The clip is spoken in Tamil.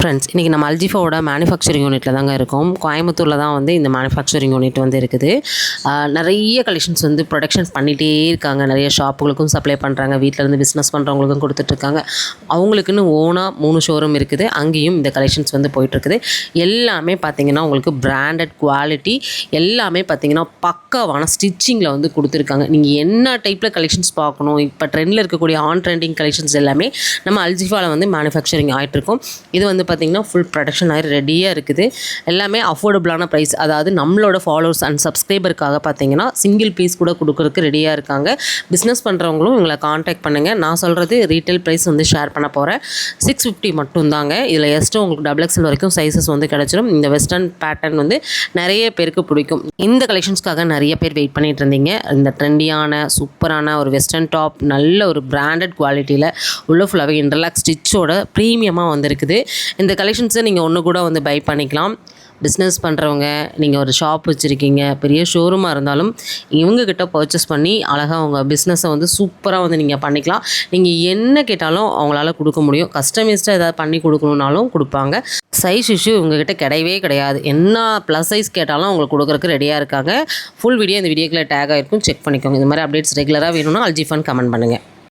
ஃப்ரெண்ட்ஸ், இன்றைக்கி நம்ம அல்ஜிஃபாவோட மேனுஃபேக்சரிங் யூனிட்டில் தாங்க இருக்கோம். கோயம்புத்தூரில் தான் வந்து இந்த மேனுஃபேக்சரிங் யூனிட் வந்து இருக்குது. நிறைய கலெக்ஷன்ஸ் வந்து ப்ரொடக்ஷன் பண்ணிகிட்டே இருக்காங்க. நிறைய ஷாப்புகளுக்கும் சப்ளை பண்ணுறாங்க. வீட்டிலேருந்து பிஸ்னஸ் பண்ணுறவங்களுக்கும் கொடுத்துட்ருக்காங்க. அவங்களுக்குன்னு ஓனாக 3 ஷோரூம் இருக்குது. அங்கேயும் இந்த கலெக்ஷன்ஸ் வந்து போயிட்டுருக்குது. எல்லாமே பார்த்திங்கன்னா உங்களுக்கு பிராண்டட் குவாலிட்டி, எல்லாமே பார்த்திங்கன்னா பக்காவான ஸ்டிச்சிங்கில் வந்து கொடுத்துருக்காங்க. நீங்கள் என்ன டைப்பில் கலெக்ஷன்ஸ் பார்க்கணும், இப்போ ட்ரெண்டில் இருக்கக்கூடிய ஆன் ட்ரெண்டிங் கலெக்ஷன்ஸ் எல்லாமே நம்ம அல்ஜிஃபாவில் வந்து மேனுஃபேக்சரிங் ஆகிட்ருக்கோம். இது வந்து பார்த்திங்கன்னா ஃபுல் ப்ரொடக்ஷன் ஆகி ரெடியாக இருக்குது. எல்லாமே அஃபோர்டபுளான ப்ரைஸ், அதாவது நம்மளோட ஃபாலோவர்ஸ் அண்ட் சப்ஸ்கிரைபருக்காக பார்த்திங்கன்னா சிங்கிள் பீஸ் கூட கொடுக்குறதுக்கு ரெடியாக இருக்காங்க. பிஸ்னஸ் பண்ணுறவங்களும் இவங்களை காண்டாக்ட் பண்ணுங்கள். நான் சொல்கிறது ரீட்டைல் ப்ரைஸ் வந்து ஷேர் பண்ண போகிறேன். 650 மட்டும்தாங்க. இதில் எக்ஸ்ட்ரா உங்களுக்கு XXL வரைக்கும் சைஸஸ் வந்து கிடச்சிடும். இந்த வெஸ்டர்ன் பேட்டர்ன் வந்து நிறைய பேருக்கு பிடிக்கும். இந்த கலெக்ஷன்ஸ்க்காக நிறைய பேர் வெயிட் பண்ணிட்டு இருந்தீங்க. இந்த ட்ரெண்டியான சூப்பரான ஒரு வெஸ்டர்ன் டாப், நல்ல ஒரு பிராண்டட் குவாலிட்டியில் உள்ள ஃபுல்லாகவே இன்டர்லாக் ஸ்டிச்சோட ப்ரீமியமாக வந்திருக்குது. இந்த கலெக்ஷன்ஸை நீங்கள் ஒன்று கூட வந்து பை பண்ணிக்கலாம். பிஸ்னஸ் பண்ணுறவங்க, நீங்கள் ஒரு ஷாப் வச்சுருக்கீங்க, பெரிய ஷோரூமாக இருந்தாலும் இவங்கக்கிட்ட பர்ச்சேஸ் பண்ணி அழகாக உங்கள் பிஸ்னஸை வந்து சூப்பராக வந்து நீங்கள் பண்ணிக்கலாம். நீங்கள் என்ன கேட்டாலும் அவங்களால கொடுக்க முடியும். கஸ்டமைஸ்டாக ஏதாவது பண்ணி கொடுக்கணுன்னாலும் கொடுப்பாங்க. சைஸ் இஷ்யூ இவங்ககிட்ட கிடையவே கிடையாது. என்ன ப்ளஸ் சைஸ் கேட்டாலும் அவங்களுக்கு கொடுக்குறதுக்கு ரெடியாக இருக்காங்க. ஃபுல் வீடியோ இந்த வீடியோக்குள்ளே டேக் ஆகிருக்கும், செக் பண்ணிக்கோங்க. இந்த மாதிரி அப்டேட்ஸ் ரெகுலராக வேணும்னா அல்ஜிஃபான் கமெண்ட் பண்ணுங்கள்.